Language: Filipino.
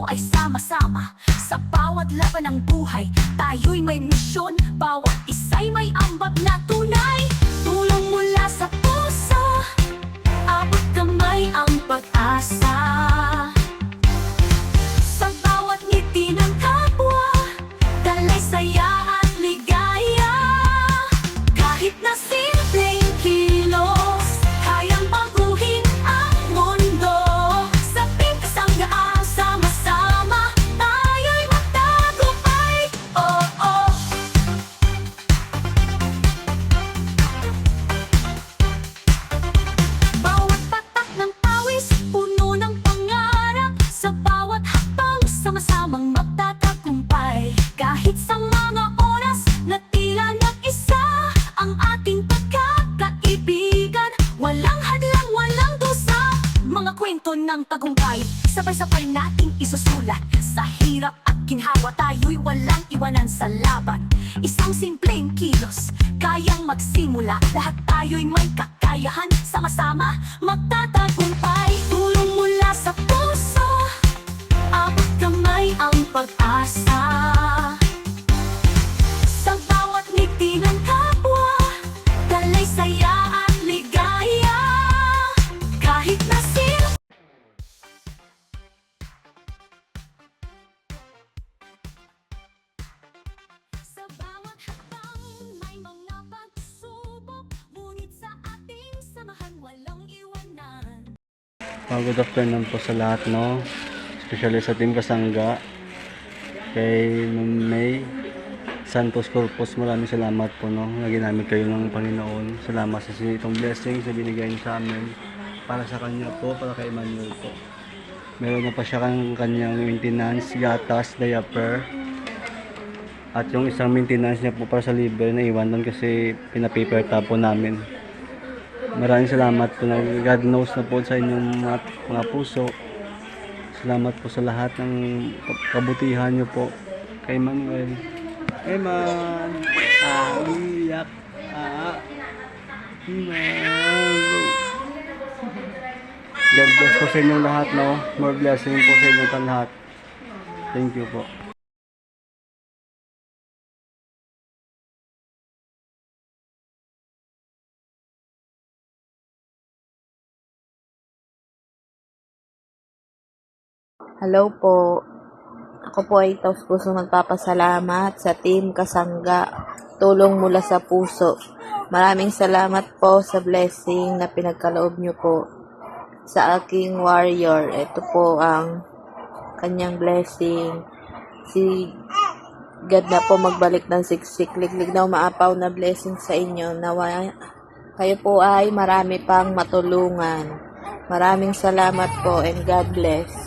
ay sama-sama. Sa bawat laban ng buhay, tayo'y may misyon. Bawat isa'y may ambag na tunay. Tulong mula sa puso, abot kamay ang pag-asa. Sa bawat ngiti ng kapwa, dalay saya at ligaya. Kahit na simpleng kilos, kayang baguhin ang mundo. Sa Team Kasangga, sama-sama tayo'y magtagumpay. Oh, oh. Bawat patak ng pawis, puno ng pangarap. Sa bawat hakbang, sama-samang magtatagumpay. Kahit sa mga oras na tila nag-isa, ang ating pagkakaibigan, walang hadlang, walang dusa. Mga kwento ng tagumpay, sabay-sabay nating isusulat. Sa hirap at ginhawa, tayo'y walang iwanan sa laban. Isang simpleng kilos, kayang magsimula. Lahat tayo'y may kakayahan, sama-sama magtatagumpay. Tulong mula sa puso, abot kamay ang pag-asa. Sa bawat ngiti ng kapwa, dalay saya at ligaya. Kahit na sa bawat hakbang, may mga pagsubok, ngunit sa ating samahan, walang iwanan. Good afternoon po sa lahat, no? Especially sa Team Kasangga, kay Ma'am May Santos Corpus, maraming salamat po, no? Na ginamit kayo ng Panginoon. Salamat sa itong blessing sa binigay niyo sa amin para sa kanya po, para kay Emmanuel po. Meron na pa siya kanyang maintenance, gatas, diaper, at yung isang maintenance niya po para sa liver na iwan doon kasi pinapaper tap po namin. Maraming salamat po, na God knows na po sa inyong mga puso. Salamat po sa lahat ng kabutihan niyo po kay Manuel. Eman! Iyak! God bless po sa inyong lahat, no? More blessing po sa inyong lahat. Thank you po. Hello po. Ako po ay taos puso nagpapasalamat sa Team Kasangga. Tulong mula sa puso. Maraming salamat po sa blessing na pinagkaloob niyo po sa aking warrior. Ito po ang kanyang blessing. Si God na po magbalik ng siksik. Liglig na umaapaw na blessing sa inyo. Nawa kayo po ay marami pang matulungan. Maraming salamat po and God bless.